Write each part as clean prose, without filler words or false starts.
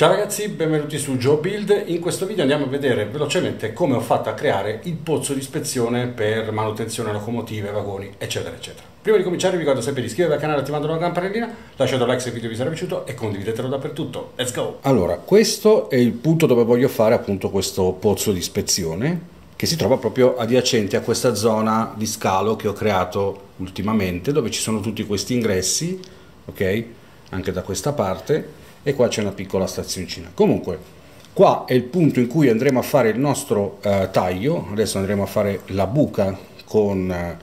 Ciao ragazzi, benvenuti su Joe Build. In questo video andiamo a vedere velocemente come ho fatto a creare il pozzo di ispezione per manutenzione locomotive, vagoni, eccetera eccetera. Prima di cominciare vi ricordo sempre di iscrivervi al canale attivando la campanellina, lasciate un like se il video vi sarà piaciuto e condividetelo dappertutto. Let's go! Allora, questo è il punto dove voglio fare appunto questo pozzo di ispezione, che si trova proprio adiacente a questa zona di scalo che ho creato ultimamente, dove ci sono tutti questi ingressi, ok? Anche da questa parte. E qua c'è una piccola stazioncina. Comunque qua è il punto in cui andremo a fare il nostro taglio. Adesso andremo a fare la buca con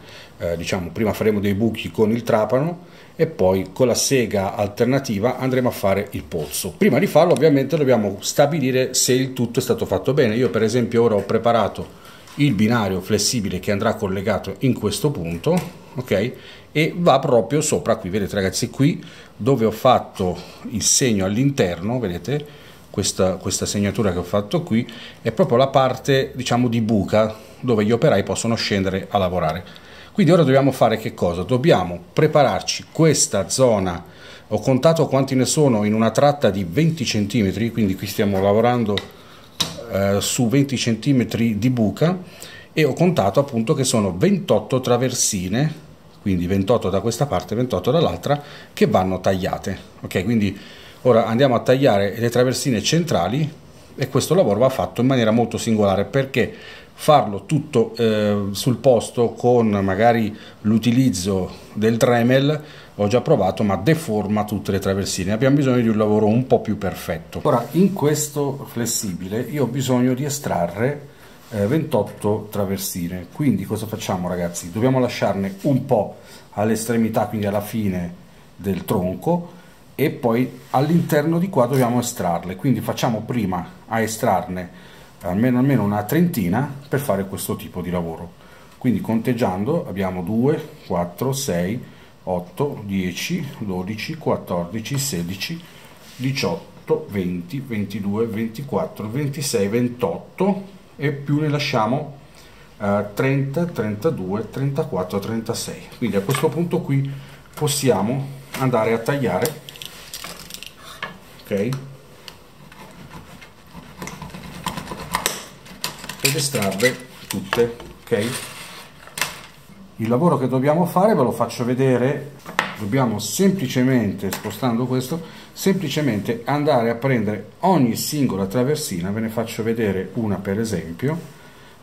diciamo, prima faremo dei buchi con il trapano e poi con la sega alternativa andremo a fare il pozzo. Prima di farlo ovviamente dobbiamo stabilire se il tutto è stato fatto bene. Io per esempio ora ho preparato il binario flessibile che andrà collegato in questo punto, ok, e va proprio sopra qui, vedete ragazzi, qui dove ho fatto il segno all'interno, vedete questa segnatura che ho fatto qui è proprio la parte, diciamo, di buca dove gli operai possono scendere a lavorare. Quindi ora dobbiamo fare che cosa? Dobbiamo prepararci questa zona. Ho contato quanti ne sono in una tratta di 20 cm, quindi qui stiamo lavorando su 20 cm di buca, e ho contato appunto che sono 28 traversine, quindi 28 da questa parte, 28 dall'altra, che vanno tagliate. Ok, quindi ora andiamo a tagliare le traversine centrali e questo lavoro va fatto in maniera molto singolare, perché farlo tutto sul posto con magari l'utilizzo del Dremel ho già provato, ma deforma tutte le traversine. Abbiamo bisogno di un lavoro un po' più perfetto. Ora in questo flessibile io ho bisogno di estrarre 28 traversine, quindi cosa facciamo ragazzi? Dobbiamo lasciarne un po' all'estremità, quindi alla fine del tronco, e poi all'interno di qua dobbiamo estrarle, quindi facciamo prima a estrarne almeno una trentina per fare questo tipo di lavoro. Quindi conteggiando abbiamo 2, 4, 6, 8, 10, 12, 14, 16, 18, 20, 22, 24, 26, 28 e più ne lasciamo 30, 32, 34, 36. Quindi a questo punto qui possiamo andare a tagliare, ok, ed estrarre tutte, ok. Il lavoro che dobbiamo fare ve lo faccio vedere. Dobbiamo semplicemente, spostando questo, semplicemente andare a prendere ogni singola traversina. Ve ne faccio vedere una per esempio.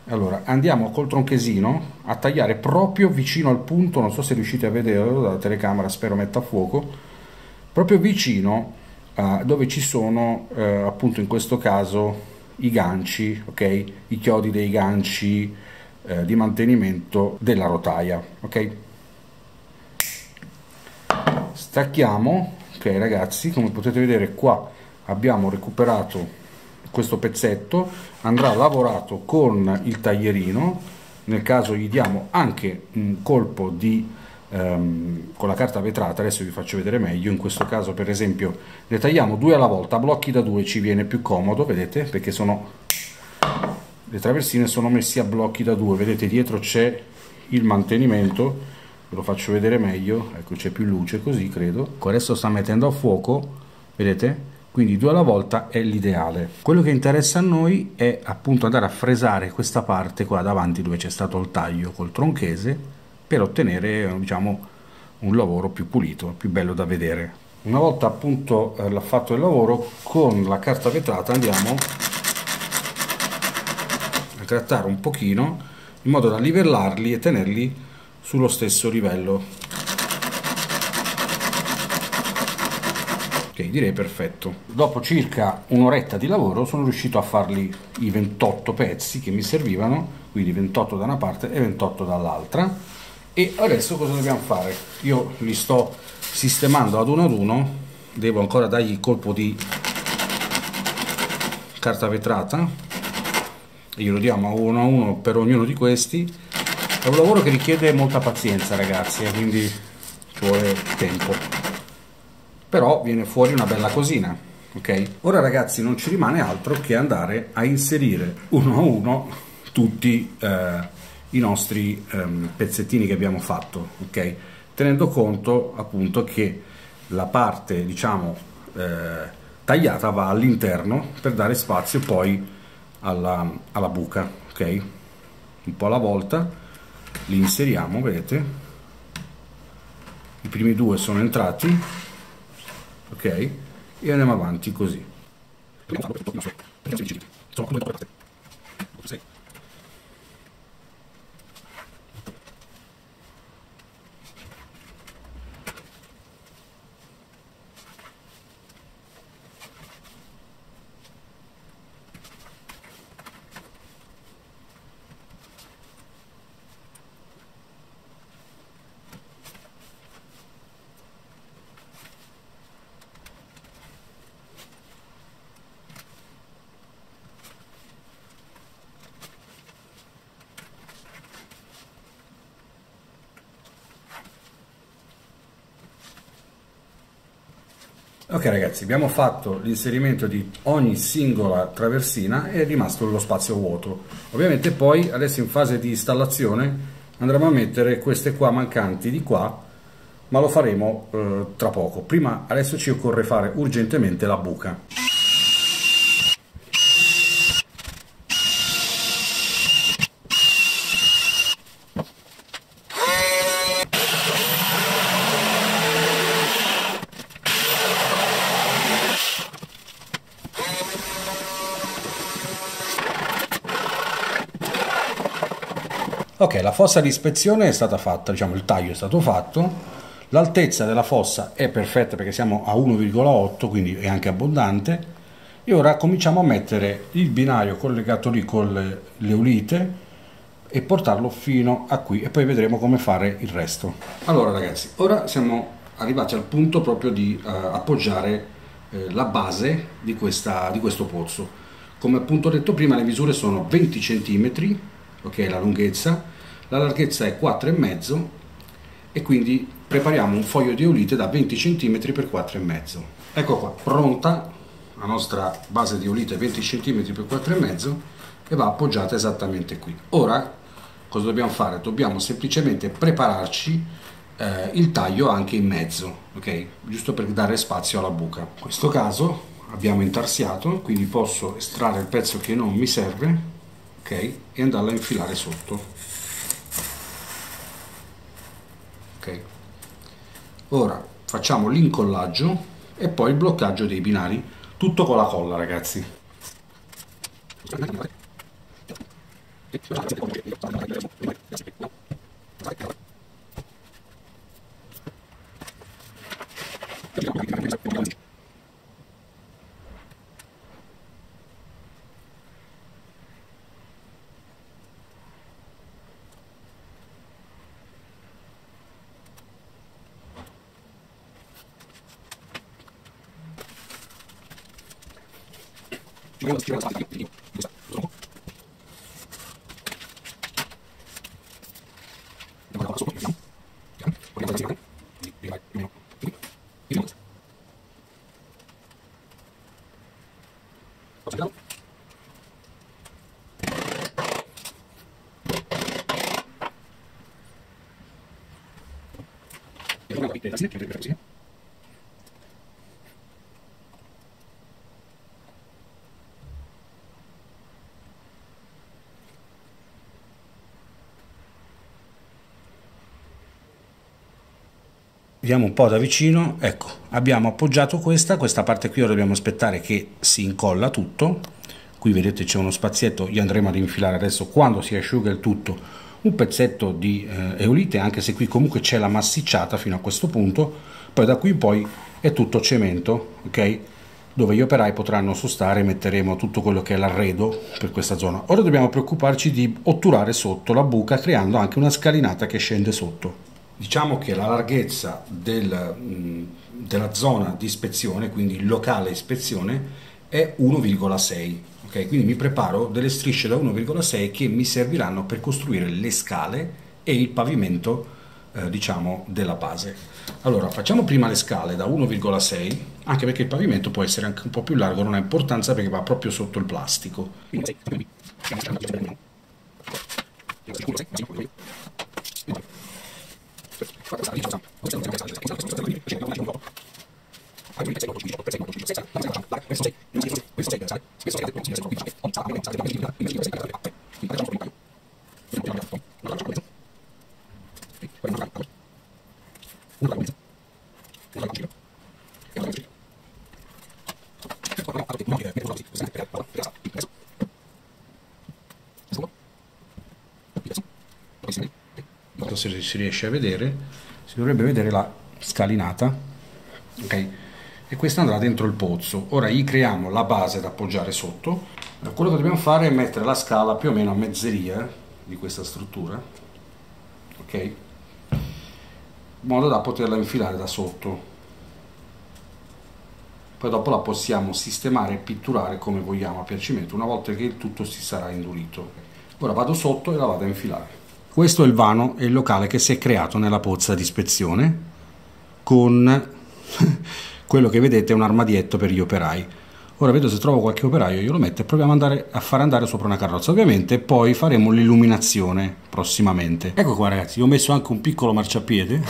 Allora andiamo col tronchesino a tagliare proprio vicino al punto, non so se riuscite a vederlo dalla telecamera, spero metta a fuoco, proprio vicino dove ci sono appunto in questo caso i ganci, ok, i chiodi dei ganci di mantenimento della rotaia, ok. Stacchiamo, ok ragazzi, come potete vedere qua abbiamo recuperato questo pezzetto, andrà lavorato con il taglierino. Nel caso gli diamo anche un colpo di con la carta vetrata, adesso vi faccio vedere meglio. In questo caso per esempio ne tagliamo 2 alla volta, blocchi da 2, ci viene più comodo, vedete, perché le traversine sono messi a blocchi da 2, vedete dietro c'è il mantenimento, ve lo faccio vedere meglio, ecco c'è più luce così credo, adesso sta mettendo a fuoco, vedete, quindi 2 alla volta è l'ideale. Quello che interessa a noi è appunto andare a fresare questa parte qua davanti dove c'è stato il taglio col tronchese, per ottenere diciamo un lavoro più pulito, più bello da vedere. Una volta appunto fatto il lavoro, con la carta vetrata andiamo a grattare un pochino in modo da livellarli e tenerli sullo stesso livello. Ok, direi perfetto. Dopo circa un'oretta di lavoro sono riuscito a farli i 28 pezzi che mi servivano, quindi 28 da una parte e 28 dall'altra. E adesso cosa dobbiamo fare? Io li sto sistemando ad uno, devo ancora dargli il colpo di carta vetrata, glielo diamo a uno per ognuno di questi. È un lavoro che richiede molta pazienza ragazzi, quindi ci vuole tempo, però viene fuori una bella cosina, ok? Ora ragazzi non ci rimane altro che andare a inserire uno a uno tutti i nostri pezzettini che abbiamo fatto, ok, tenendo conto appunto che la parte diciamo tagliata va all'interno per dare spazio poi alla buca, ok? Un po' alla volta li inseriamo, vedete? I primi due sono entrati, ok? E andiamo avanti così. Ok ragazzi, abbiamo fatto l'inserimento di ogni singola traversina e è rimasto lo spazio vuoto. Ovviamente poi adesso in fase di installazione andremo a mettere queste qua mancanti di qua, ma lo faremo tra poco. Prima adesso ci occorre fare urgentemente la buca. Ok, la fossa di ispezione è stata fatta, diciamo il taglio è stato fatto, l'altezza della fossa è perfetta perché siamo a 1,8, quindi è anche abbondante, e ora cominciamo a mettere il binario collegato lì con le ulite e portarlo fino a qui e poi vedremo come fare il resto. Allora ragazzi, ora siamo arrivati al punto proprio di appoggiare la base di questo pozzo. Come appunto detto prima, le misure sono 20 cm, ok, la lunghezza, la larghezza è 4,5 e quindi prepariamo un foglio di eolite da 20 cm x 4,5. Ecco qua, pronta la nostra base di eolite 20 cm x 4,5 e va appoggiata esattamente qui. Ora cosa dobbiamo fare? Dobbiamo semplicemente prepararci il taglio anche in mezzo, ok? Giusto per dare spazio alla buca. In questo caso abbiamo intarsiato, quindi posso estrarre il pezzo che non mi serve, ok? E andarlo a infilare sotto. Ok. Ora facciamo l'incollaggio e poi il bloccaggio dei binari, tutto con la colla ragazzi. Vediamo un po' da vicino, ecco, abbiamo appoggiato questa parte qui, ora dobbiamo aspettare che si incolla tutto. Qui vedete c'è uno spazietto, gli andremo ad infilare adesso quando si asciuga il tutto un pezzetto di eolite, anche se qui comunque c'è la massicciata fino a questo punto, poi da qui in poi è tutto cemento, ok? Dove gli operai potranno sostare, metteremo tutto quello che è l'arredo per questa zona. Ora dobbiamo preoccuparci di otturare sotto la buca creando anche una scalinata che scende sotto. Diciamo che la larghezza della zona di ispezione, quindi il locale ispezione, è 1,6, ok? Quindi mi preparo delle strisce da 1,6 che mi serviranno per costruire le scale e il pavimento, diciamo, della base. Allora, facciamo prima le scale da 1,6, anche perché il pavimento può essere anche un po' più largo, non ha importanza perché va proprio sotto il plastico. Se si riesce a vedere, si dovrebbe vedere la scalinata, ok? E questa andrà dentro il pozzo. Ora gli creiamo la base da appoggiare sotto. Quello che dobbiamo fare è mettere la scala più o meno a mezzeria di questa struttura, ok? In modo da poterla infilare da sotto. Poi dopo la possiamo sistemare e pitturare come vogliamo a piacimento una volta che il tutto si sarà indurito. Ora vado sotto e la vado a infilare. Questo è il vano e il locale che si è creato nella pozza di ispezione con quello che vedete è un armadietto per gli operai. Ora vedo se trovo qualche operaio, io lo metto e proviamo a far andare sopra una carrozza. Ovviamente poi faremo l'illuminazione prossimamente. Ecco qua ragazzi, io ho messo anche un piccolo marciapiede,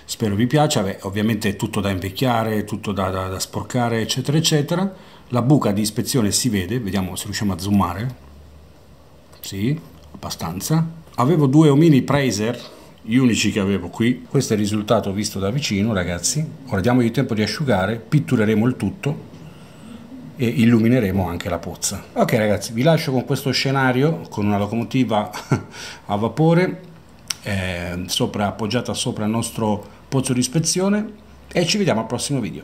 spero vi piaccia. Beh, ovviamente è tutto da invecchiare, tutto da sporcare eccetera eccetera. La buca di ispezione si vede, vediamo se riusciamo a zoomare. Sì, abbastanza. Avevo due omini Praser, gli unici che avevo qui. Questo è il risultato visto da vicino ragazzi. Ora diamogli tempo di asciugare, pittureremo il tutto e illumineremo anche la pozza. Ok ragazzi, vi lascio con questo scenario con una locomotiva a vapore appoggiata sopra il nostro pozzo di ispezione e ci vediamo al prossimo video.